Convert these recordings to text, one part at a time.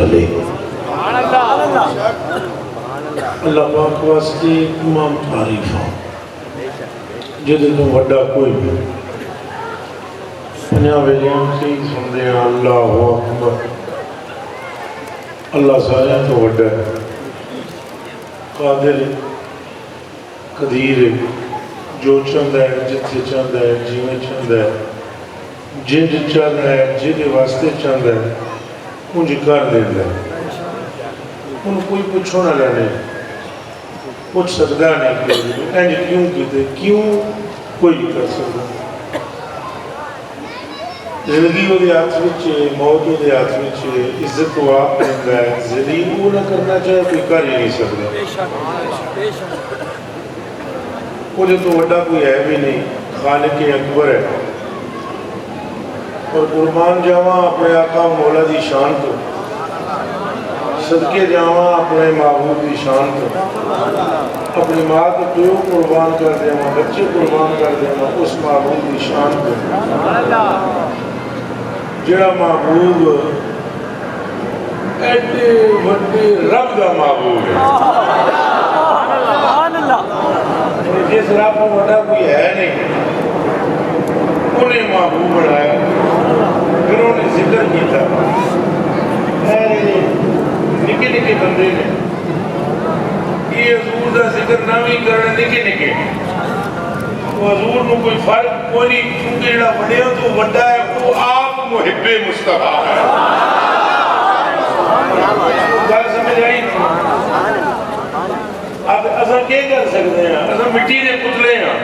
اللہ پاک واسطے تمام تعریف ہوں جدے تو وڈا کوئی بھی پنیا ویلیاں کی سندے ہیں اللہ اکبر اللہ سارے تو وڈا ہے قادر قدیر جو چند ہے جتھے چند ہے جیویں چند ہے جنج چند ہے جدے واسطے چند ہے انج کر دیندہ ہے ان کوئی پوچھو نہ لینے پوچھ سکتا نہیں انج کیوں کیتے کیوں کوئی نہیں کر سکتا زندگی وہ دے ہاتھ وچے موت وہ دے ہاتھ وچے عزت وہ آپ دیندہ ہے ذلیل وہ نہ کرنا چاہے کوئی کر ہی نہیں سکتا وہ جو تو وڈا کوئی ہے بھی نہیں خالق اکبر ہے اور قربان جاواں اپنے آقا مولا دی شان تو صدقے جاواں اپنے معبود دی شان تو اپنی ماں کو پیو قربان کر دیواں بچے قربان کر دیواں اس معبود دی شان تو جڑا معبود ایڈے وڈے رب دا معبود ہے جس رب کو وڈا کوئی ہے نہیں انہیں معبود بنایا پھر انہوں نے ذکر کیتا نکے نکے بندے نے یہ حضور دا ذکر نہ بھی کرنے نکے نکے وہ حضور نو کوئی فرق کوئی نہیں کیونکہ جڑا بڑے ہو تو وڈا ہے وہ آپ محب مصطفیٰ ہے گل سمجھ آئی اب اساں کیا کر سکتے ہیں اساں مٹی دے پتلے ہیں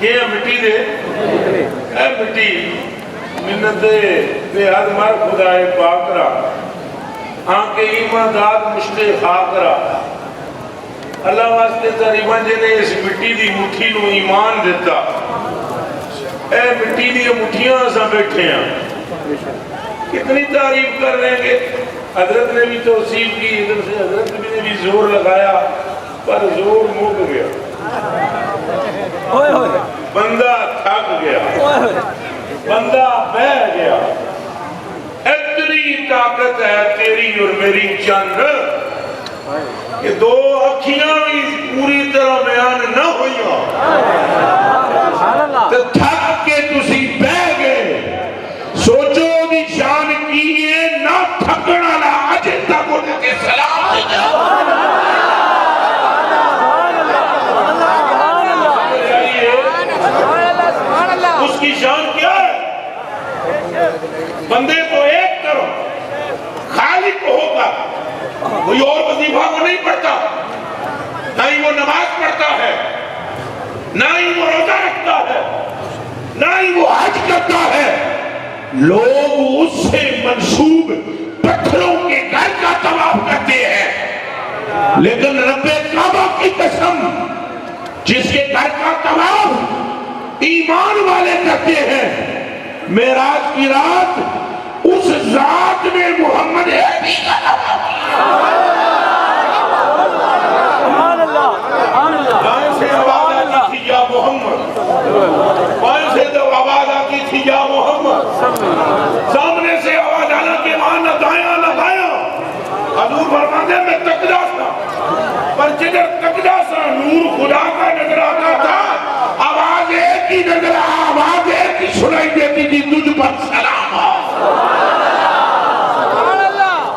کیا مٹی دے اے مٹی منت بے حد مر خدائے پاک را آنکہ ایمان داد مشتے خاک را اللہ واسطے تریمان جے نے اس مٹی دی مٹھی نو ایمان دیتا اے مٹی دی مٹھیاں سا بیٹھے ہیں کتنی تعریف کر رہے ہیں حضرت نے بھی توصیف کی ادھر سے حضرت نے بھی زور لگایا پر زور موک گیا بندہ تھک گیا بندہ بہ گیا اتنی طاقت ہے تیری اور میری چند کہ دو اکھیاں بھی پوری طرح بیان نہ ہوئیاں تو تھک کے تسی بہ گئے سوچو دی شان کی ہے نہ تھکنا لا اجے تک انہیں کے سلام اس کی شان کیا ہے بندے کو ایک کرو خالق ہوگا کوئی اور وظیفہ وہ نہیں پڑھتا نہ ہی وہ نماز پڑھتا ہے نہ ہی وہ روزہ رکھتا ہے نہ ہی وہ حج کرتا ہے لوگ اس سے منسوب پتھروں کے گھر کا طواف کرتے ہیں لیکن رب کعبہ کی قسم جس کے گھر کا طواف ایمان والے کرتے ہیں معراج کی رات اس ذات میں محمد عربی کا نام بائیں سے آواز آتی تھی یا محمد بائیں سے آواز آتی تھی یا محمد سامنے سے آواز آنا کہ وہاں نہ دائیں نہ بائیں حضور فرماتے میں تکدا سا پر جدھر تکدا سا نور خدا کا نظر آتا تھا آواز ایک ہی نظر آواز ایک ہی سنائی دیتی تھی تجھ پر سلام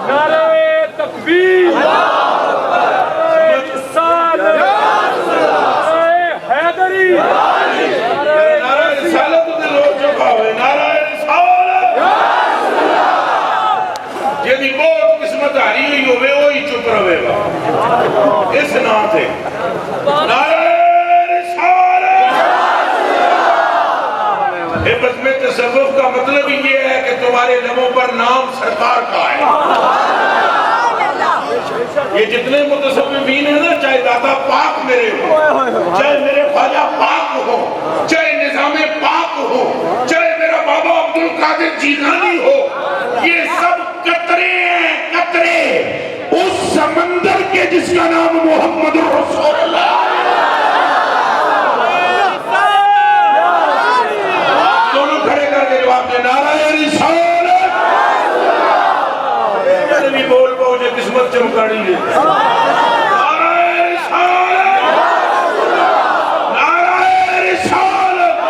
نعرہ تکبیر حیدری نعرہ رسالت دل ہو چکا ہے نعرہ رسالت جیدی بہت قسمت ہاری ہوئی ہوئے وہی چپ روے گا اس نام تھے نعرہ بزم تصوف کا مطلب یہ ہے کہ تمہارے لبوں پر نام سرکار کا ہے یہ جتنے متصوفین ہیں نا چاہے داتا پاک میرے ہو چاہے میرے خواجہ پاک ہو چاہے نظام پاک ہو چاہے میرا بابا عبدالقادر جیلانی ہو یہ سب قطرے ہیں قطرے اس سمندر کے جس کا نام محمد رسول اللہ نعرہ رسالت میں قسمت چمکاڑی ہے نعرہ رسالت نعرہ رسالت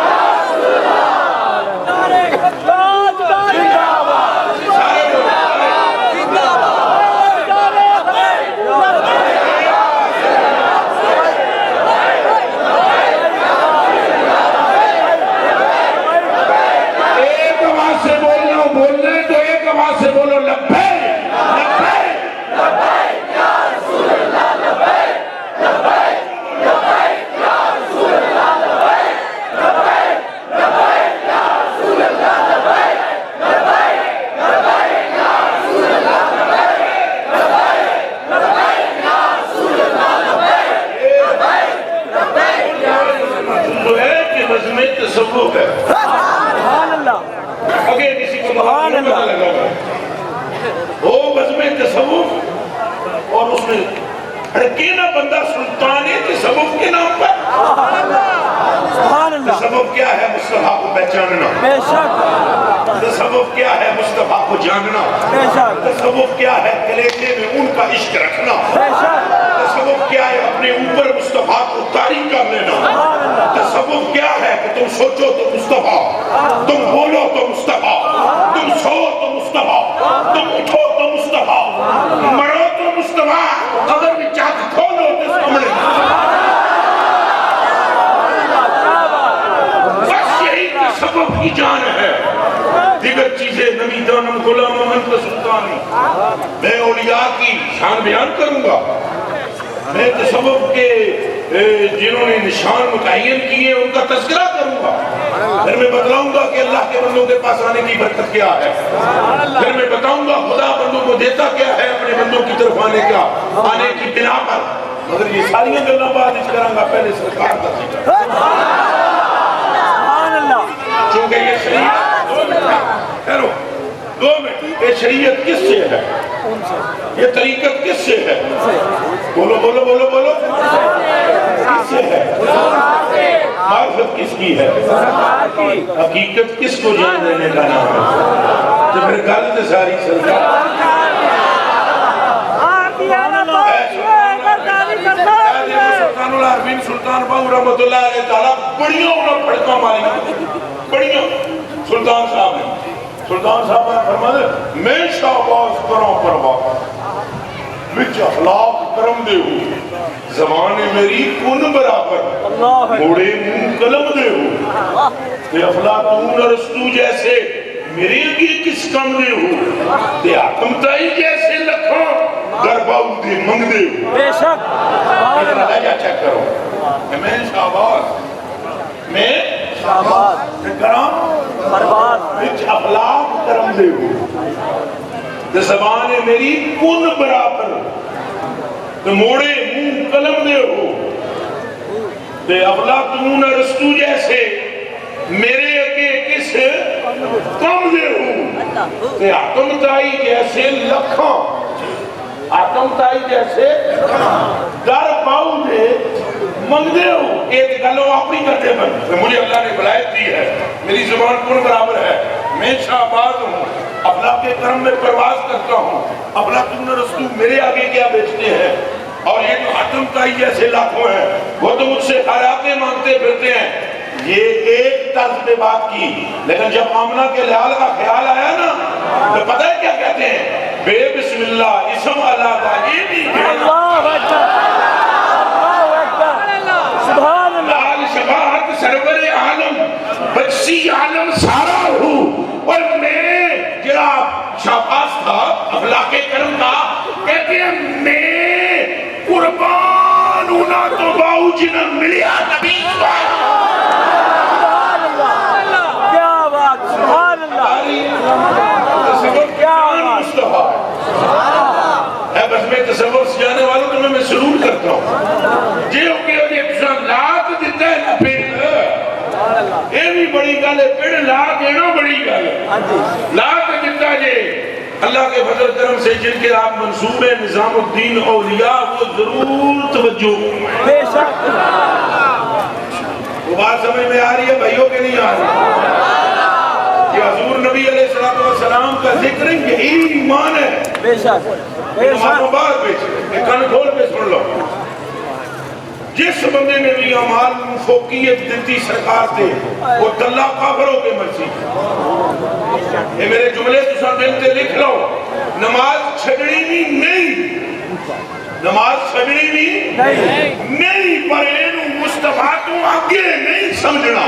سارے بولو ایک آواز سے بولنا ہو بولنا ہے تو ایک آواز سے بولو لبیک لبیک جو ہے کہ نظم تصوف ہے اگر کسی کو پتہ لگا وہ نظم تصوف اور اس میں ہڑکے نہ بندہ سلطان تصوف کے نام پر تصوف کیا ہے مصطفیٰ کو پہچاننا تصوف کیا ہے مصطفیٰ کو جاننا تصوف کیا ہے کلیجے میں ان کا عشق رکھنا تصوف کیا ہے اپنے اوپر مصطفیٰ کو طاری کر لینا تصوف کیا ہے کہ تم سوچو تو مصطفیٰ تم بولو تو مصطفیٰ تم سو تو مصطفیٰ تم اٹھو تو مصطفیٰ مرو تو مصطفیٰ قبر میں چاک کھولو تو سامنے بس یہی تصوف کی جان ہے دیگر چیزیں نبی دانم غلام انت سلطانی میں اولیاء کی شان بیان کروں گا میں تصوف کے جنہوں نے نشان متعین کیے ان کا تذکرہ کروں گا پھر میں بتلاؤں گا کہ اللہ کے بندوں کے پاس آنے کی برکت کیا ہے پھر میں بتاؤں گا خدا بندوں کو دیتا کیا ہے اپنے بندوں کی طرف آنے کی بنا پر مگر یہ ساری گلیں بعد اس کروں گا پہلے سرکار کا ذکر چونکہ یہ شریعت دو منٹ یہ شریعت کس سے ہے یہ طریقت کس سے ہے بولو بولو بولو بولو کس سے ہے معرفت کس کی ہے حقیقت کس کو جان دینے کا نام ہے تو پھر غلط ساری سرکار سلطان العارفین سلطان باہو رحمت اللہ علیہ تعالیٰ بڑیوں انہوں پڑھکا ماری بڑیوں سلطان صاحب نے فرمایا میں شاہباز کروں پرواہ وچ اخلاق کرم دے ہو زبان میری کن برابر موڑے منہ قلم دے ہو تے افلاطون ارسطو جیسے میرے کی کس کم دے ہو تے حاکم تائی جیسے لکھوں درباؤ دے منگ دے ہو بے شک لہجہ چیک کرو میں شاہباز کرام وچ اخلاق کرم دے ہو تے زبان میری کن برابر تے موڑے منہ قلم دے ہو تے افلاطون ارسطو جیسے میرے اگے کس کم دے ہو تے حاکم تائی جیسے لکھاں حاکم تائی جیسے در پاؤ دے منگ دے ہو ایک گلوں اپنی کرتے پر مجھے اللہ نے بلائت دی ہے میری زبان کن برابر ہے میں شاہباز ہوں افلاق کے کرم میں پرواز کرتا ہوں افلاطون ارسطو میرے آگے کیا بیچتے ہیں اور یہ تو حاکم تائی جیسے لاکھوں ہیں وہ تو مجھ سے خیراتیں مانگتے پھرتے ہیں یہ ایک طرز پہ بات کی لیکن جب آمنہ کے لحال کا خیال آیا نا تو پتہ ہے کیا کہتے ہیں بے بسم اللہ اسم اللہ کا یہ بھی اللہ اکبر سبحان اللہ لال شباہت سرور عالم بچی عالم سارا ہوں اور میں جرا شاہباز تھا اخلاق کرم کا کہتے ہیں میں قربان ہونا تو باؤ جنہ ملیا نبی کیا بات سبحان اللہ ہے بس میں تصور سجانے والوں تو میں سرور کرتا ہوں جی اوکے ہوگی اپسان لات دیتا ہے نا پیڑ یہ بھی بڑی گل ہے پیڑ لات دینا بڑی گل ہے لات دیتا جی اللہ کے فضل کرم سے جن کے آپ منصوب ہیں نظام الدین اولیاء وہ ضرور توجہ بے شک وہ بات سمجھ میں آ رہی ہے بھائیوں کے نہیں آ رہی کہ حضور نبی علیہ السلام کا ذکر یہی ایمان ہے بے شک نمازوں بعد بیچے کن کھول کے سن لو جس بندے نے بھی اعمال فوقیت دیتی سرکار تے وہ دلہ کافر ہو کے مرسی یہ میرے جملے تساں دل تے لکھ لو نماز چھڑنی بھی نہیں نماز چھڑنی بھی نہیں پر اینو مصطفیٰ تو آگے نہیں سمجھنا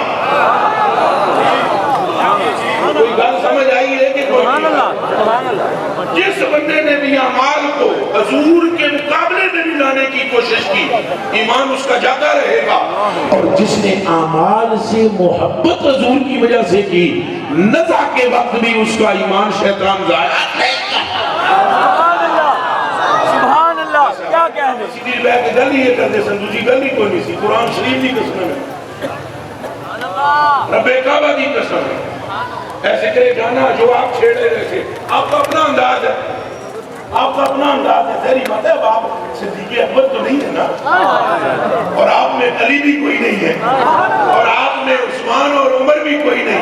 کوئی گل سمجھ آئی ہے کہ کوئی جس بندے نے بھی اعمال کو حضور کے مقابلے میں بھی لانے کی کوشش کی ایمان اس کا جاتا رہے گا اور جس نے اعمال سے محبت حضور کی وجہ سے کی نزع کے وقت بھی اس کا ایمان شیطان ضائع نہیں کرتا سبحان اللہ کیا کہنے سیدھی بے کے گل ہی کرتے سن دوسری گل ہی کوئی نہیں سی قرآن شریف کی قسم ہے رب کعبہ کی قسم ہے ایسے کرے جانا جو آپ چھیڑ رہے تھے آپ کا اپنا انداز ہے آپ کا اپنا انداز ہے ظاہری بات ہے اب آپ صدیق اکبر تو نہیں ہے نا اور آپ میں علی بھی کوئی نہیں ہے اور آپ میں عثمان اور عمر بھی کوئی نہیں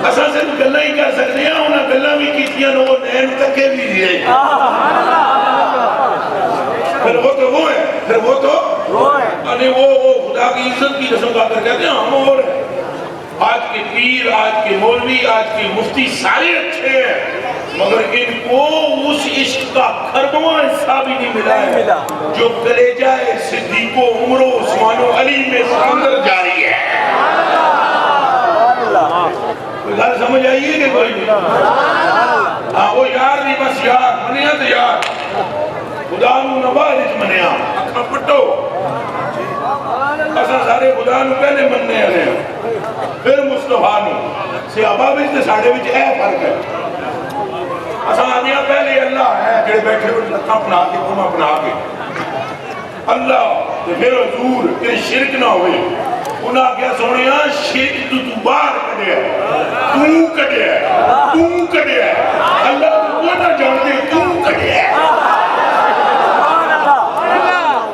اصل سے گلہ ہی کر سکتے ہیں انہاں گلہ بھی کیتیاں وہ نین تکے بھی دیئے پھر وہ تو وہ ہے پھر وہ تو وہ خدا کی عزت کی قسم کا کر کہتے ہیں ہم اور ہیں آج کے پیر آج کے مولوی آج کے مفتی سارے اچھے ہیں مگر ان کو اس عشق کا خربواں حصہ بھی نہیں ملا ہے جو کلیجہ صدیق و عمر و عثمان و علی میں سمندر جاری ہے کوئی گھر سمجھ آئیے کہ کوئی نہیں ہاں وہ یار نہیں بس یار منیا تو یار خدا نو نوالج منیا اکھا پٹو اساں سارے خدا نو پہلے مننے والے ہیں پھر مصطفیٰ نو صحابہ وچ تے ساڈے وچ اے فرق ہے اساں آدھیاں پہلے اللہ ہے جڑے بیٹھے ہوئے لکھاں بنا کے کما بنا کے اللہ تے پھر حضور کہ شرک نہ ہوئے انہاں کیا سونیا شرک تو باہر کڈیا تو کڈیا اللہ تو نہ جانتے تو کڈیا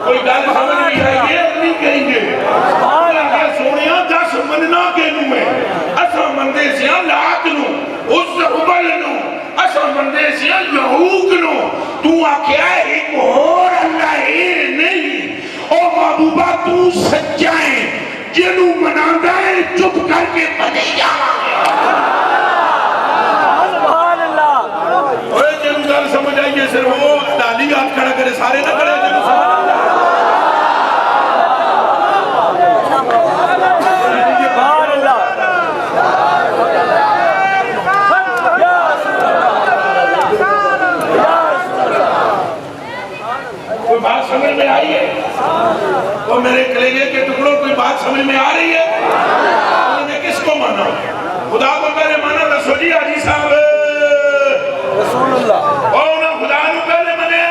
کوئی گل سمجھ نہیں آئی یہ نہیں کہیں گے سونیا دس مننا کے نو ہے اساں مندے سیاں لات نو اس حبل نو اساں مندے سیاں یہوک نو تو آکھیا ایک اور اللہ ہے نہیں او محبوبہ تو سچائیں جنو مناندہ ہے چپ کر کے بنے جاواں سبحان اللہ اوہ جنو گل سمجھ آئیے صرف وہ ڈالی ہاتھ کھڑا کرے سارے نہ کھڑے جنو سمجھ بات سمجھ میں آئی ہے وہ میرے کلیجے کے ٹکڑوں کوئی بات سمجھ میں آ رہی ہے انہیں کس کو مانا خدا کو پہلے مانا رسول جی حاجی صاحب رسول اللہ اور انہیں خدا نو پہلے منے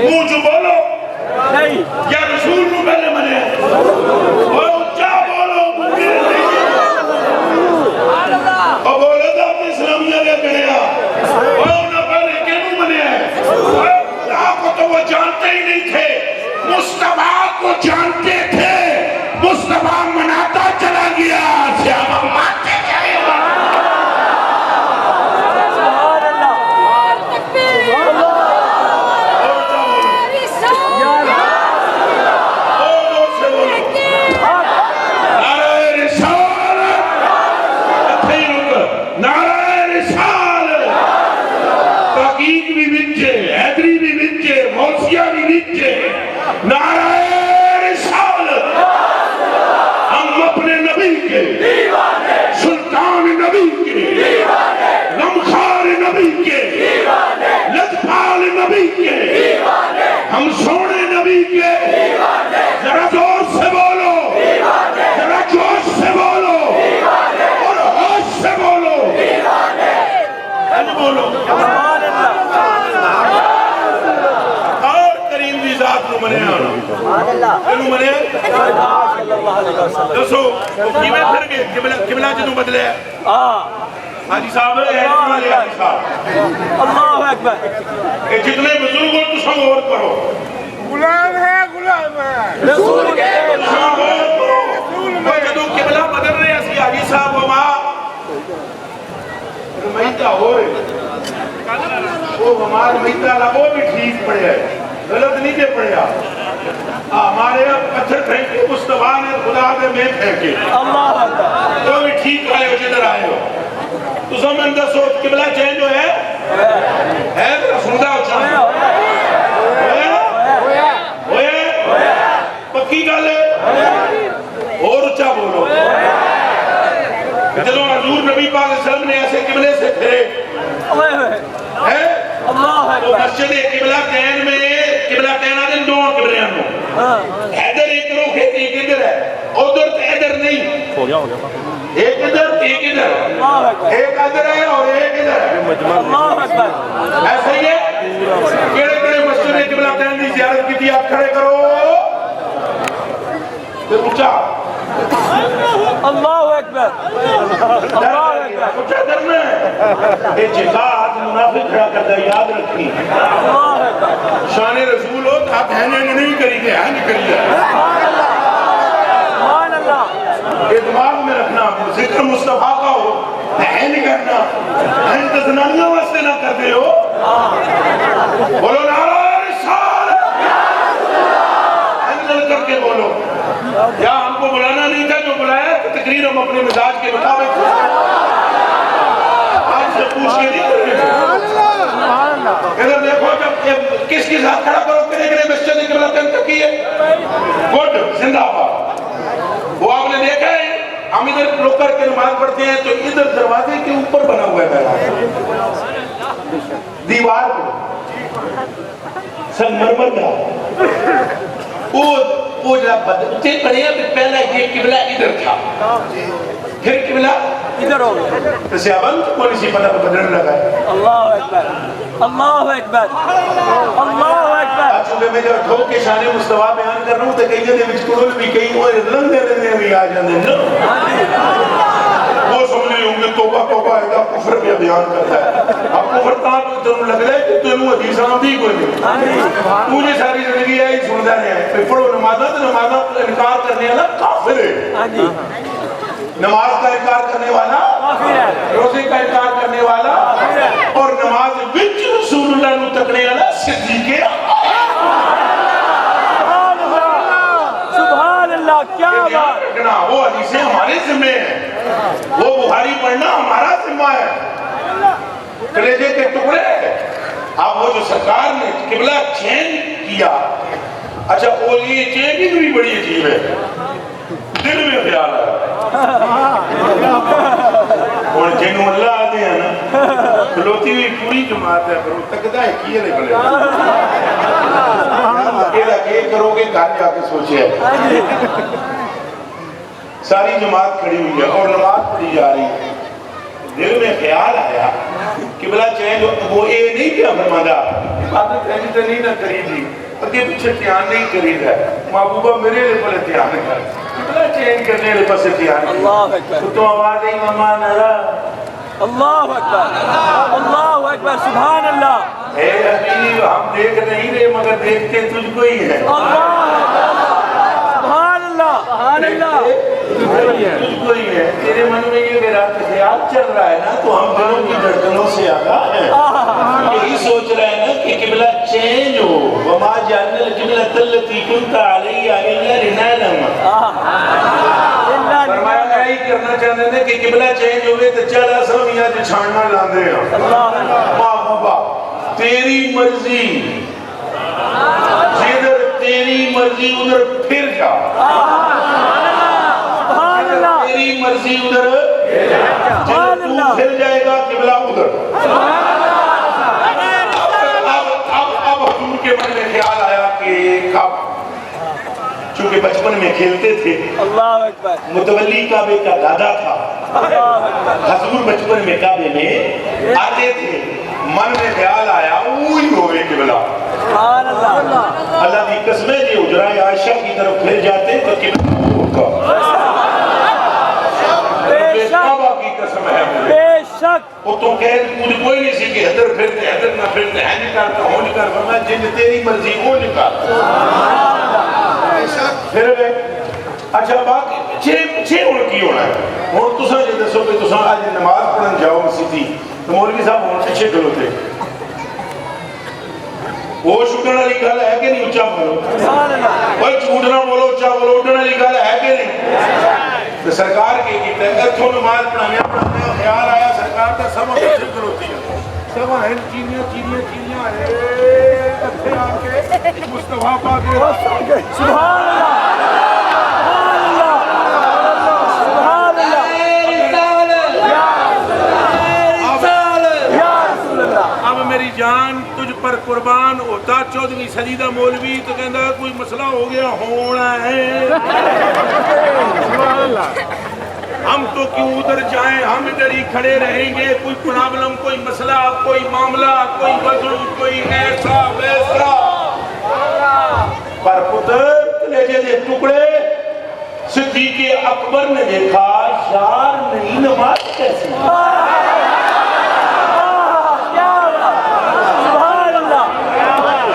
منہ جو بولو نہیں یا رسول نو پہلے منے اور اچھا بولو اور بولو تو اپنی اسلامیہ لے کریا اور انہیں پہلے کینو منے کو تو وہ جانتے ہی نہیں تھے مصطفیٰ کو جانتے تھے مصطفیٰ مناتا چلا گیا صحابہ مانتے جائے سبحان اللہ نعرہ رسالت نعرہ رسالت تحقیق بھی بچے حیدری بھی بچے موسیہ بھی بچے نعرہ رسالت ہم اپنے نبی کے سلطان نبی کے غمخوار نبی کے لطفال نبی کے ہم سونے نبی کے ذرا زور سے بولو ذرا جوش سے بولو اور ہوش سے بولو بولو اور کریم دی ذات نو منے آنا انو منے دسو کیویں پھر گئے قبلہ جنوں بدلے حاجی صاحب حاجی صاحب اللہ اکبر جتنے بزرگ ہو تو سب غور کرو غلام ہے رسول کے سب غور کرو جدوں قبلہ بدل رہے اسی حاجی صاحب وما مہیتا ہو رہے وہ ہمارے مہیتا لا وہ بھی ٹھیک پڑھیا ہے غلط نہیں دے پڑھیا ہمارے پتھر پھینکے مصطفیٰ نے خدا دے میں پھینکے اللہ اکبر وہ بھی ٹھیک آئے ہو جدھر آئے ہو تو سمجھ دسو قبلہ چینج ہے ذرا سندا ہو چاہے ہوئے پکی گل ہے اور اچھا بولو جدو حضور نبی پاک صلی اللہ علیہ وسلم نے ایسے قبلے سے پھرے تو مسجد قبلہ تین میں قبلہ تین آدھے دو قبلے ہوں ادھر ایک روح ہے ایک ادھر ہے ادھر تو ادھر نہیں ایک ادھر ایک ادھر ایک ادھر ہے اور ایک ادھر ہے ایسا ہی ہے کیڑے کیڑے مسجد قبلہ تین دی زیارت کی تھی آپ کھڑے کرو پھر اچھا اللہ اکبر اللہ اکبر اچھا کرنا ہے یہ جہاد منافق کھڑا کرتا ہے یاد رکھیں اللہ اکبر شان رسول ہو تو آپ ہینے نہیں کری گے ہاں نہیں کری گے سبحان اللہ یہ دماغ میں رکھنا ذکر مصطفیٰ کا ہو ہے نہیں کرنا ہم تو زنانیوں واسطے نہ کرتے ہو بولو نعرہ رسالت انزل کر کے بولو یا ہم کو بلانا نہیں تھا جو بلایا تو تقریر ہم اپنے مزاج کے مطابق آج سے پوچھ کے نہیں کریں ادھر دیکھو جب کس کے ساتھ کھڑا کرو کرے گرے مسجد قبلہ تین تکی ہے گڈ زندہ آباد وہ آپ نے دیکھا ہے ہم ادھر لوگ کر کے نماز پڑھتے ہیں تو ادھر دروازے کے اوپر بنا ہوا ہے دیوار کو سنگمرمر کا وہ جب بدلتے پڑھے ہیں پہلا یہ قبلہ ادھر تھا پھر قبلہ ادھر ہو گیا تو سیابند کونی سی پتہ بدلنے لگا ہے اللہ اکبر اللہ اکبر اللہ اکبر چونکہ میں جب ٹھوک کے شان مصطفیٰ بیان کر رہا ہوں تو کئی جگہ وچ کڑول بھی کئی وہ رنگ دے بھی آ جاندے ہیں وہ سمجھ رہے ہوں گے توبہ توبہ ہے کفر پہ بیان کرتا ہے اب کفر تاں تنوں لگ رہا ہے کہ تنوں حدیثاں بھی کوئی نہیں مجھے ساری زندگی ہے ہی سنتا رہا ہے پھر پڑھو نمازہ تو نمازہ انکار کرنے والا کافر ہے نماز کا انکار کرنے والا روزے کا انکار کرنے والا اور نماز وچ رسول اللہ نو تکنے والا صدیق سبحان اللہ کیا بات رکھنا وہ حدیثیں ہمارے ذمہ ہیں وہ بخاری پڑھنا ہمارا ذمہ ہے کلیجے کے ٹکڑے اب وہ جو سرکار نے قبلہ چینج کیا اچھا وہ یہ چینجنگ بھی بڑی عجیب ہے دل میں خیال ہے اور جنہوں اللہ آتے ہیں نا کھلوتی ہوئی پوری جماعت ہے پر وہ تکدہ ہے کیے لے بلے کہ کرو گے گھر جا کے سوچے ساری جماعت کھڑی ہوئی ہے اور نماز پڑھی جا رہی ہے دل میں خیال آیا قبلہ چینج وہ اے نہیں کیا فرمادا عبادت پہلی تو نہیں نہ کری تھی اگے پیچھے دھیان نہیں کری ہے محبوبہ میرے لئے پہلے دھیان کر قبلہ چینج کرنے لئے پس دھیان اللہ اکبر تو آواز ہے ماما نرا اللہ اکبر سبحان اللہ اے حبیب ہم دیکھ نہیں رہے مگر دیکھتے تجھ کو ہی ہے سبحان اللہ تجھ کو ہی ہے تیرے من میں یہ میرا خیال چل رہا ہے نا تو ہم دلوں کی دھڑکنوں سے آگاہ ہیں یہی سوچ رہے ہیں نا کہ قبلہ چینج ہو وما جعلنا القبلۃ التي كنت عليها الا لنعلم فرمایا میں ہی کرنا چاہتے ہیں کہ قبلہ چینج ہوئے تو چلا سب یہاں جو چھاننا لاندے ہیں محبوبہ تیری مرضی جدھر تیری مرضی ادھر پھر جا تیری مرضی ادھر جدھر تو پھر جائے گا قبلہ ادھر اب حضور کے من میں خیال آیا کہ کب چونکہ بچپن میں کھیلتے تھے اللہ اکبر متولی کعبے کا دادا تھا حضور بچپن میں کعبے میں آتے تھے من میں خیال آیا اوہی ہوئے قبلہ اللہ کی قسمیں جی حجرہ عائشہ کی طرف پھر جاتے تو قبلہ ہوگا بے شک وہ تو کہہ کوئی نہیں سی کہ حضر نہ پھرتے ہیں نکالتا ہوں نکال فرمایا جن تیری مرضی وہ نکال پھر گئے اچھا باقی چھ ہونے کی ہونا ہے اور تساں جی دسو کہ تساں آج نماز پڑھن جاؤ مسیدی تو مولوی صاحب ہونے پیچھے کھلو تھے ہوش اٹھنے والی گل ہے کہ نہیں؟ اچا بولو سبحان اللہ کوئی جھوٹ نہ بولو، اچا بولو، اٹھنے والی گل ہے کہ نہیں؟ تو سرکار کی اتوں نماز پڑھانے خیال آیا سرکار کا سب پیچھے کھلوتی ہے، سب ہیں چینیاں چینیاں چینیاں اتنے آ کے مصطفیٰ پاک سبحان اللہ سبحان اللہ سبحان اللہ یا رسول اللہ اب میری جان تجھ پر قربان ہوتا 14ویں صدی دا مولوی تو کہندا کوئی مسئلہ ہو گیا ہونا ہے، ہم تو کیوں ادھر جائیں، ہم ادھر ہی کھڑے رہیں گے، کوئی پرابلم، کوئی مسئلہ، کوئی معاملہ، کوئی وضو، کوئی ایسا ویسا۔ پر پتر کلیجے دے ٹکڑے صدیق اکبر نے دیکھا یار نہیں نماز کیسی، سبحان اللہ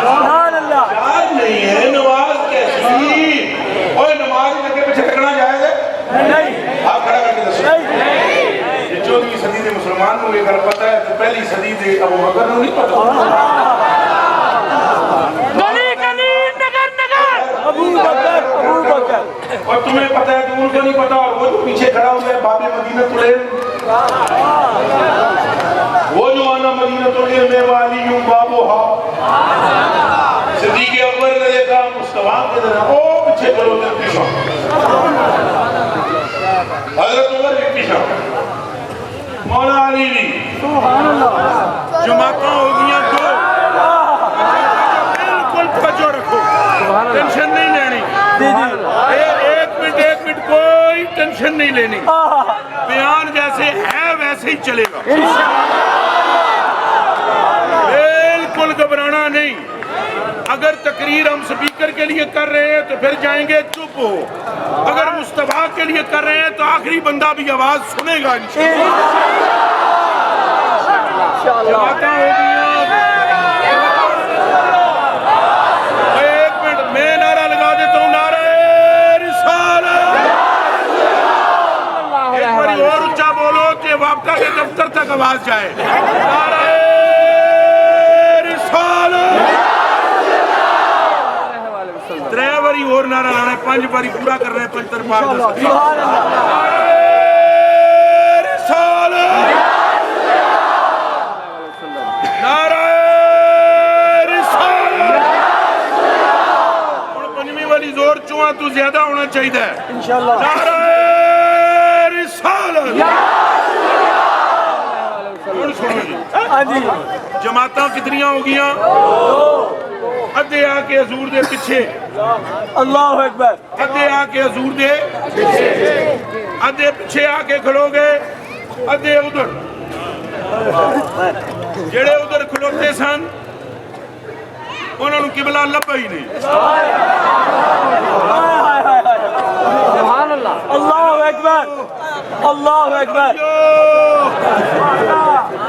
سبحان اللہ یار نہیں ہے نماز کیسی، اور نماز لگے پیچھے لگنا جائز ہے؟ نہیں آپ کھڑا کر کے دسو۔ نہیں یہ 14ویں صدی دے مسلمان کو یہ گل پتہ ہے تو پہلی صدی دے ابو بکر نوں نہیں پتہ؟ ابو بکر اور تمہیں پتہ ہے کہ ان کو نہیں پتہ، اور وہ جو پیچھے کھڑا ہوا ہے باب مدینہ العلم، وہ جو آنا مدینہ العلم میں والی ہوں بابوہا، صدیق اکبر نے دیکھا مصطفیٰ کے ذرا او پیچھے کرو دے پیچھا، حضرت عمر بھی پیچھا، مولا علی بھی، جماعتیں ہو گیا دو، بالکل توجہ رکھو، ٹینشن نہیں لینی، جی جی ایک منٹ کوئی ٹینشن نہیں لینی، بیان جیسے ہے ویسے ہی چلے گا، بالکل گھبرانا نہیں۔ اگر تقریر ہم سپیکر کے لیے کر رہے ہیں تو پھر جائیں گے چپ ہو، اگر مصطفیٰ کے لیے کر رہے ہیں تو آخری بندہ بھی آواز سنے گا انشاءاللہ۔ جماعتیں ہو گئی، ایک منٹ میں نعرہ لگا دیتا ہوں، نعرہ رسالت، ایک باری اور اونچا بولو کہ وابطہ کے دفتر تک آواز جائے، نعرہ رسالت، ترے باری اور نعرہ لانا ہے، 5 باری پورا کر رہے ہیں، 75 بار سبحان اللہ رسالت، نعرہ رسالت۔ اور 5ویں والی زور چواں تو زیادہ ہونا چاہیے، انشاءاللہ نعرہ رسالت۔ اور سنو جی، ہاں جی جماعتاں کتنیاں ہو گیا؟ ادھے آ کے حضور دے پیچھے، اللہ اکبر ادھے آ کے حضور دے ادھے پیچھے آ کے کھلو گے، ادھے ادھر، جڑے ادھر کھلوتے سن انہوں نے قبلہ لبا ہی نہیں، سبحان اللہ اللہ اکبر اللہ اکبر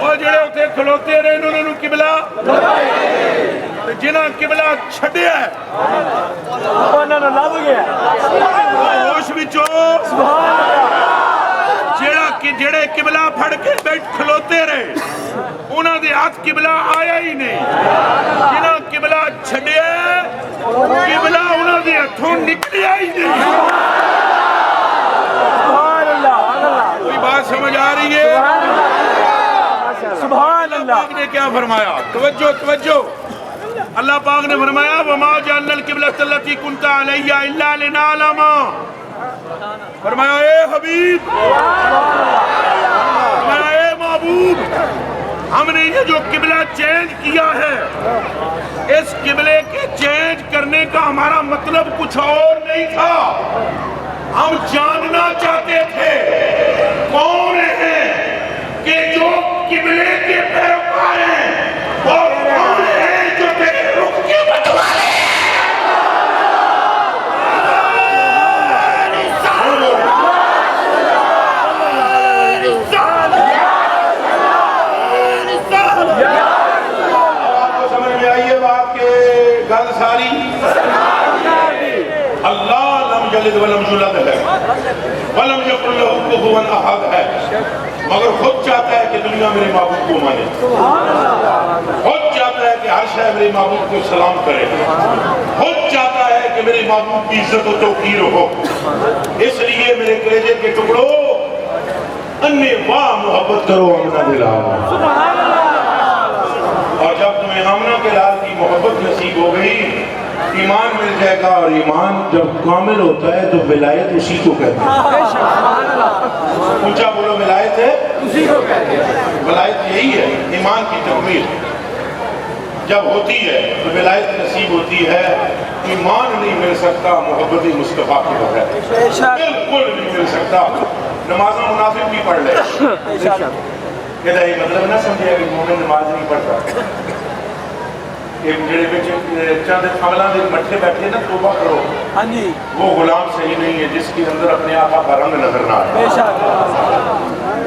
اور جڑے اتنے کھلوتے رہے انہوں نے قبلہ، جنہاں قبلہ چھڑیا ہے انہوں نے لب گیا ہوش وچوں، جڑے قبلہ پھڑ کے بیٹھ کھلوتے رہے انہاں دے ہاتھ قبلہ آیا ہی نہیں، جنہاں قبلہ چھڑیا ہے قبلہ انہاں دے ہاتھوں نکلیا ہی نہیں۔ سبحان اللہ کوئی بات سمجھ آ رہی ہے؟ سبحان اللہ پاک نے کیا فرمایا؟ توجہ توجہ، اللہ پاک نے فرمایا وَمَا جَعَلْنَا الْقِبْلَةَ الَّتِي كُنْتَ عَلَيْهَا إِلَّا لِنَعْلَمَ، فرمایا اے حبیب، فرمایا اے محبوب، ہم نے یہ جو قبلہ چینج کیا ہے اس قبلے کے چینج کرنے کا ہمارا مطلب کچھ اور نہیں تھا، ہم جاننا چاہتے تھے کون ہیں کہ جو قبلے کے پیروکار ہیں اور کون ہیں جو تیرے رخ کے بٹوارے ہیں۔ آپ کو سمجھ میں آئیے بات کے گل ساری؟ اللہ لم یلد ولم یولد ہے، ولم یکن لہ کفوا احد ہے، مگر خود چاہتا ہے کہ دنیا میرے محبوب کو مانے، خود چاہتا ہے کہ کہ ہر شے میرے محبوب کو سلام کرے، خود چاہتا ہے کہ میرے محبوب کی عزت و توقیر ہو، اس لیے میرے کلیجے کے ٹکڑوں انے واہ محبت کرو آمنہ کے لال، اور جب تمہیں آمنہ کے لال کی محبت نصیب ہو گئی ایمان مل جائے گا، اور ایمان جب کامل ہوتا ہے تو ولایت اسی کو کہتے ہیں۔ اونچا بولو، ولایت ہے اسی کو کہتے ہیں۔ ولایت یہی ہے، ایمان کی تکمیل جب ہوتی ہے تو ولایت نصیب ہوتی ہے۔ ایمان نہیں مل سکتا محبت مصطفیٰ کے بغیر، بالکل نہیں مل سکتا۔ نمازہ منافق بھی پڑھ لے، یہ مطلب نہ سمجھے کہ مومن نماز نہیں پڑھتا۔ ایک جڑے بچے چند عملان دے مٹھے بیٹھے نا توبہ کرو، وہ غلام صحیح نہیں ہے جس کے اندر اپنے آقا کا رنگ نظر نہ آئے۔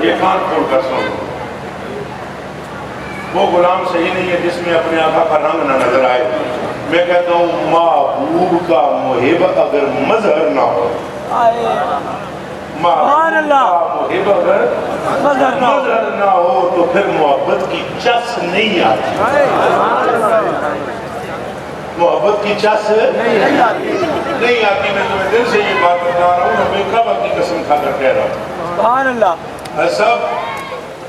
یہ کان کھول کر سنو، وہ غلام صحیح نہیں ہے جس میں اپنے آقا کا رنگ نہ نظر آئے۔ میں کہتا ہوں محبوب کا محب اگر مظہر نہ ہو، محبوب کا محب اگر مظہر نہ ہو تو پھر محبت کی چس نہیں آتی، محبت کی چس نہیں آتی۔ میں تمہیں دل سے یہ بات بتا رہا ہوں، میں کعبہ کی قسم کھا کر کہہ رہا ہوں۔ سبحان اللہ۔ صاحب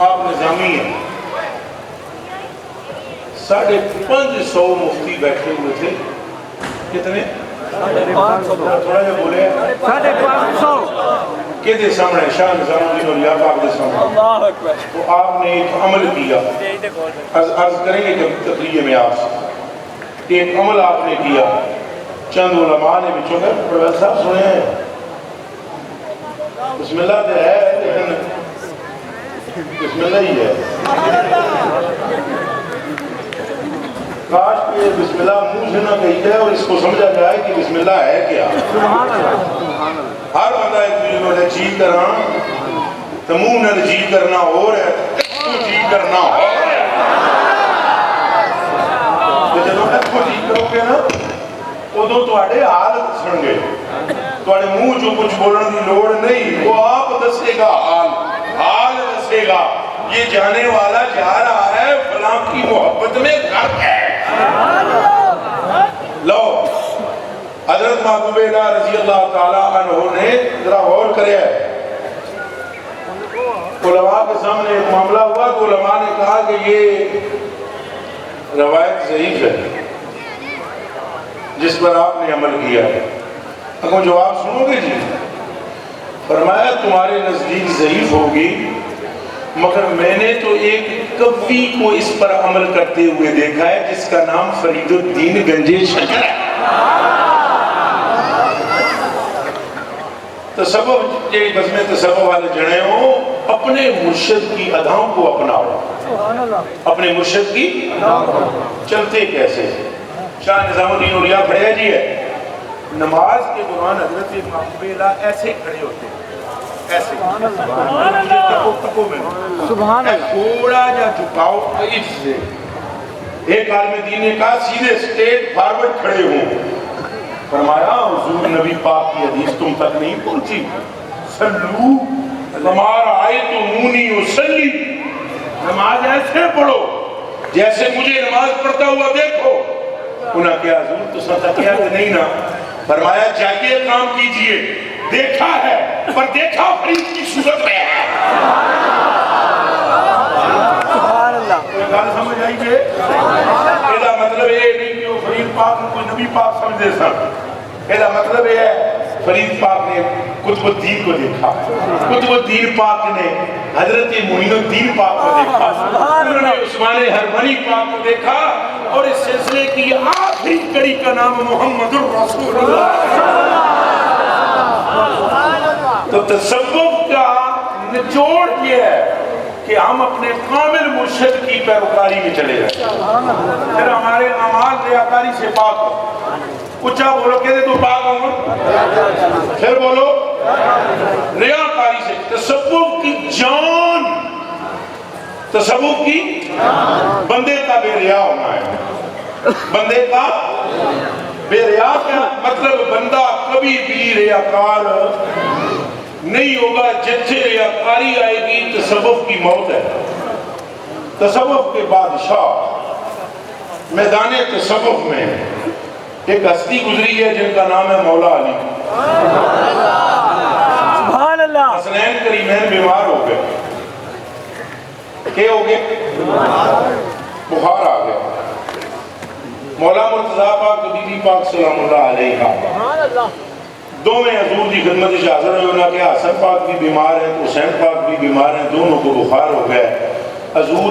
آپ نظامی ہیں، 550 مفتی بیٹھے ہوئے تھے، کتنے؟ تھوڑا جا بولے 550 کے سامنے شاہ نظام الدین اولیاء پاک کے سامنے، اللہ اکبر۔ تو آپ نے ایک عمل کیا، عرض کریں گے جب تقریر میں آپ سے ایک عمل آپ نے کیا۔ چند علماء نے بچوں گے پروفیسر صاحب سنے ہیں، بسم اللہ تو ہے لیکن بسم اللہ ہی ہے، کاش کہ بسم اللہ منہ سے نہ کہی جائے اور اس کو سمجھا جائے کہ بسم اللہ ہے کیا۔ ہر بندہ ایک ملنوں نے جی کرنا تو منہ نہ جی کرنا ہو رہا ہے، تو جی کرنا ہو رہا ہے۔ تو جب تک کو جی کرو گے نا ادو تواڈے حال دسن گے، تواڈے منہ جو کچھ بولن کی لوڑ نہیں، وہ آپ دسے گا، حال دسے گا۔ یہ جانے والا جا رہا ہے فلاں کی محبت میں غرق ہے۔ لو حضرت محبوب اللہ رضی اللہ تعالیٰ عنہ نے ذرا غور کرے ہے، علماء کے سامنے ایک معاملہ ہوا تو علماء نے کہا کہ یہ روایت ضعیف ہے جس پر آپ نے عمل کیا ہے۔ اگر جواب سنو گے جی، فرمایا تمہارے نزدیک ضعیف ہوگی مگر میں نے تو ایک کوی کو اس پر عمل کرتے ہوئے دیکھا ہے جس کا نام فرید الدین گنجے شکر ہے۔ تصوف یہ بزم تصوف والے جڑے ہوں، اپنے مرشد کی اداؤں کو اپناؤ، اپنے مرشد کی چلتے کیسے۔ شاہ نظام الدین اولیاء کھڑے جی ہے، نماز کے دوران حضرت محبوب اللہ ایسے کھڑے ہوتے ہیں، ایسے سبحان اللہ، تھوڑا جا جھکاؤ اس سے۔ ایک عالم دین نے کہا سیدھے سٹیٹ فارورڈ کھڑے ہوں، فرمایا حضور نبی پاک کی حدیث تم تک نہیں پہنچی، سلو ہمارا آئے تو مونی وسلی، نماز ایسے پڑھو جیسے مجھے نماز پڑھتا ہوا دیکھو۔ انہاں کیا حضور تو ستا کیا کہ نہیں نا، فرمایا جائیے کام کیجئے، دیکھا ہے پر دیکھا فرید کی صورت میں ہے۔ سبحان اللہ، کوئی گال سمجھ آئیے، ایدہ مطلب یہ نہیں کہ وہ فرید پاک کوئی نبی پاک سمجھے سن، ایدہ مطلب یہ ہے فرید پاک نے قطب الدین کو دیکھا، قطب الدین پاک نے حضرت معین الدین پاک کو دیکھا، انہوں نے عثمان حرمنی پاک کو دیکھا، اور اس سلسلے کی آخری کڑی کا نام محمد الرسول اللہ۔ تو تصوف کا نچوڑ یہ ہے کہ ہم اپنے کامل مرشد کی پیروکاری میں چلے جائیں، پھر ہمارے اعمال ریاکاری سے پاک ہو۔ اچھا بولو کہتے تو پاک ہوں، پھر بولو ریاکاری سے۔ تصوف کی جان، تصوف کی بندے کا بے ریا ہونا ہے، بندے کا بے ریا کیا مطلب؟ بندہ کبھی بھی ریاکار نہیں ہوگا، جتھے ریاکاری آئے گی تصوف کی موت ہے۔ تصوف کے بادشاہ میدان تصوف میں ایک ہستی گزری ہے جن کا نام ہے مولا علی. سبحان اللہ. حسنین کریمین بیمار ہو گئے. کیا ہو گئے؟ بخار آ گیا. مولا مرتضیٰ پاک بی بی پاک سلام اللہ علیہ دو میں حضور کی خدمت سے حاضر ہوئے. انہوں نے کہا حسن پاک بھی بیمار ہیں، حسین پاک بھی بیمار ہیں، دونوں کو بخار ہو گیا ہے. حضور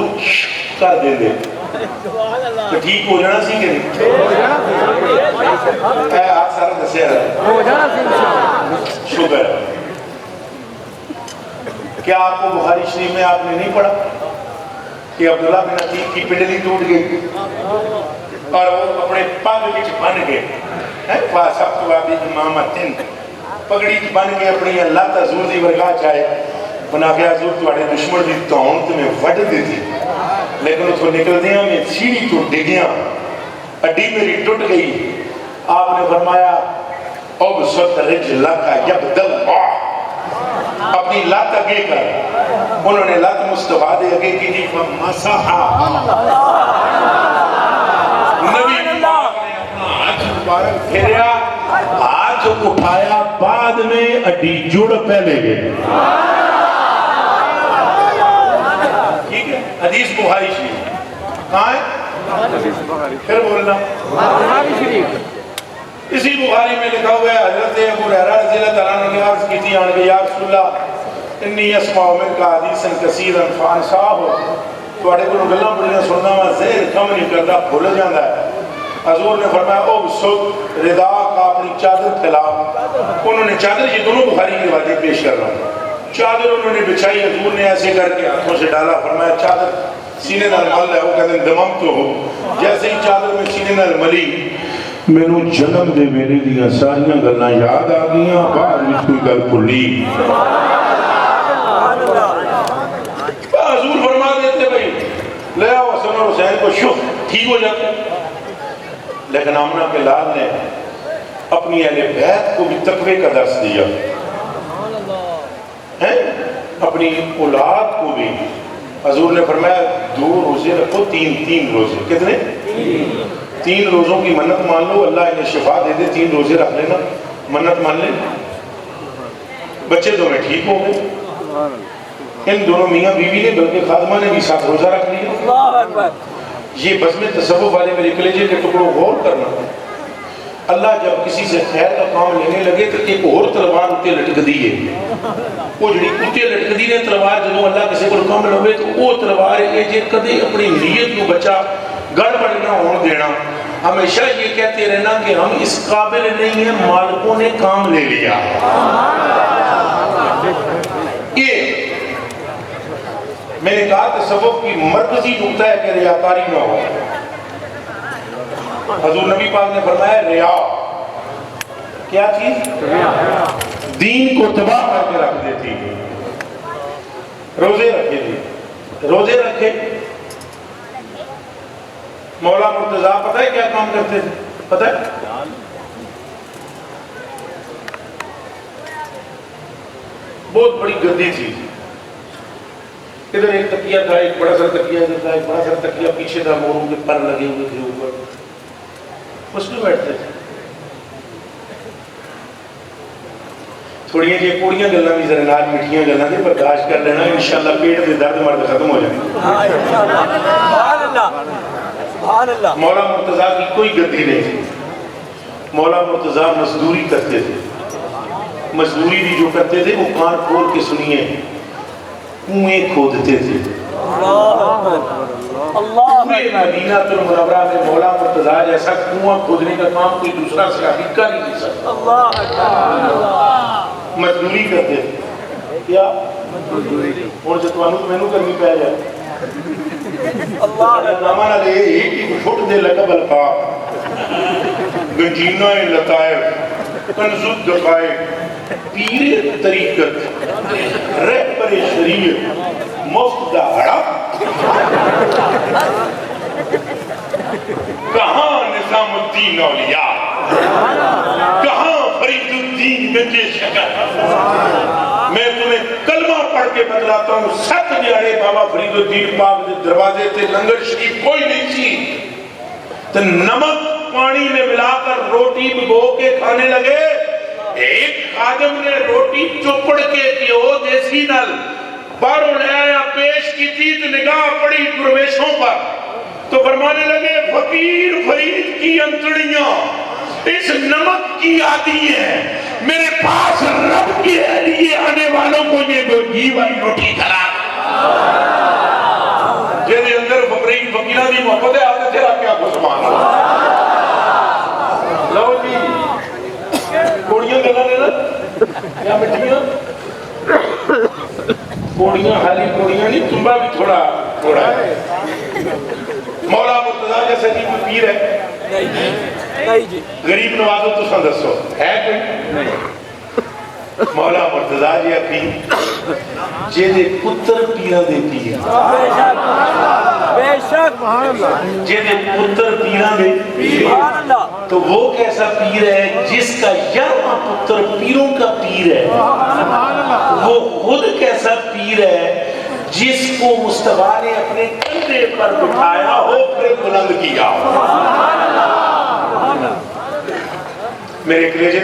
کر دے دے تو ٹھیک ہو جانا سی کہ نہیں؟ آپ سارا دسیا رہا. شکر. کیا آپ کو بخاری شریف میں آپ نے نہیں پڑھا کہ عبداللہ بن عتیق کی پنڈلی ٹوٹ گئی اور وہ اپنے پگ وچ بن گئے. فاسب تو ابھی امامتن پگڑی بن کے اپنی اللہ حضور دی ورگاہ چاہے بنا کے حضور تواڈے دشمن دی تون تے میں وڈ دی تھی لیکن اتوں نکلدیاں میں سیڑھی تو ڈگیاں اڈی میری ٹوٹ گئی. آپ نے فرمایا اب سوت رجلک یبداللہ اپنی لات اگے کر. انہوں نے لات مصطفیٰ دے اگے کی تھی فمسحا. نبی نے اپنا ہاتھ مبارک پھیریا، ہاتھ اٹھایا، بعد میں اڈی جڑ پہلے گئے. ٹھیک ہے. حدیث بخاری شریف کہاں ہے؟ پھر بولنا. بخاری شریف اسی بخاری میں لکھا ہوا ہے حضرت ابو ہریرہ رضی اللہ تعالیٰ عنہ نے عرض کی تھی آن کے یا رسول اللہ انی اسمع منک حدیثا کثیرا فانساہ. تواڈے کولوں گلاں بڑیاں سننا وا ذہن کم نہیں کردا، بھول جاندا ہے. حضور نے فرمایا او سد ردا کا اپنی چادر پھیلا. انہوں نے چادر، یہ دونوں بخاری کی روایتیں پیش کر رہا ہوں. چادر انہوں نے بچھائی، حضور نے ایسے کر کے ہاتھوں سے ڈالا. فرمایا چادر سینے نال مل ہے. وہ کہتے ہیں دمم تو ہو. جیسے ہی چادر میں سینے نال ملی مینوں جنم دے میرے دیاں ساریاں گلاں یاد آ گئیاں، بعد وچ کوئی گل بھلی. حضور فرما دیتے بھائی لے آؤ حسن اور حسین کو، شوف ٹھیک ہو جاتے. لیکن آمنہ کے لال نے اپنی اہل بیت کو بھی تقوی کا درس دیا، اپنی اولاد کو بھی. حضور نے فرمایا 2 روزے رکھو، 3 روزے. کتنے؟ 3 روزوں کی منت مان لو، اللہ انہیں شفا دے دے. 3 روزے رکھ لینا، منت مان لیں. بچے دونوں ٹھیک ہو گئے. ان دونوں میاں بیوی نے بلکہ خادمہ نے بھی 7 روزہ رکھ لیا. یہ بزم تصوف والے میرے کلیجے کے ٹکڑوں غور کرنا. اللہ جب کسی سے خیر کا کام لینے لگے تو ایک اور تلوار اتنے لٹک دیئے. وہ جڑی اتنے لٹک دی نے تلوار جدوں اللہ کسی کو کام لوے تو وہ تلوار ہے جے کدے اپنی نیت کو بچا گڑبڑ نہ ہون دینا. ہمیشہ یہ کہتے رہنا کہ ہم اس قابل نہیں ہیں، مالکوں نے کام لے لیا. یہ میں نے کہا تصوف کی مرکزی نقطہ ہے کہ ریاکاری نہ ہو. حضور نبی پاک نے فرمایا ریا کیا چیز؟ دین کو تباہ کر کے رکھ دیتی. روزے رکھے تھے، روزے رکھے. مولا مرتضیٰ پتہ ہے کیا کام کرتے تھے؟ پتہ ہے؟ بہت بڑی گدی تھی. ادھر ایک تکیہ تھا، ایک بڑا سا تکیہ ادھر تھا، ایک بڑا سا تکیہ پیچھے تھا، موروں کے پر لگے ہوئے تھے اوپر. اس میں بیٹھتے تھے. تھوڑیاں جی کوڑیاں گلاں بھی ذرا نال مٹھیاں گلاں دے برداشت کر لینا، انشاءاللہ پیٹ دے درد مرد ختم ہو جائے. سبحان اللہ سبحان اللہ. مولا مرتضیٰ کی کوئی گدی نہیں تھی. مولا مرتضیٰ مزدوری کرتے تھے. مزدوری بھی جو کرتے تھے وہ کان کھول کے سنیے کنویں کھودتے تھے. پورے مدینہ المنورہ میں مولا مرتضیٰ جیسا کنواں کھودنے کا کام کوئی دوسرا صحابی کر ہی نہیں سکتا. مزدوری کرتے تھے. کیا اور جتوانو تو مینوں کرنی پہ جائے. اللہ نامہ نہ لے ایک ہی فٹ دے لقب الفاق گنجینہ لطائف کنزد دقائق پیر طریقت رہبر شریعت مفت دہڑا. کہاں نظام الدین اولیاء، کہاں فرید الدین بن شکر. میں تمہیں کلمہ پڑھ کے بتلاتا ہوں. 7 دیہڑے بابا فرید الدین پاک دے دروازے تے لنگر شریف کوئی نہیں تھی. تو نمک پانی میں ملا کر روٹی بھگو کے کھانے لگے. ایک خادم نے روٹی چپڑ کے پیو دیسی نل باہروں لے آیا پیش کی تھی تو نگاہ پڑی درویشوں پر تو فرمانے لگے فقیر فرید کی انتڑیاں اس نمک کی عادی ہے, میرے پاس رب کے لیے آنے والوں کو یہ گھی والی روٹی کھلا. جیسے اندر فقیرہ دی محبت ہے آپ نے تیرا کیا کو سبحان اللہ. لو جی کوڑیاں گلا لینا کیا مٹھیاں کوڑیاں خالی کوڑیاں نہیں تمبا بھی تھوڑا تھوڑا ہے. مولا مرتضیٰ جیسا جی کوئی پیر ہے نہیں جی غریب نوازو تو سن دسو ہے کوئی. مولا مرتضیٰ جی اپنی جیدے پتر پیرہ دے پیر بے شک جیدے پتر پیرہ دے سبحان اللہ. تو وہ کیسا پیر ہے جس کا 11واں پتر پیروں کا پیر ہے. وہ خود کیسا پیر ہے جس کو مصطفیٰ نے اپنے کندھے پر بٹھایا ہو پھر بلند کیا ہو. میرے کلیجے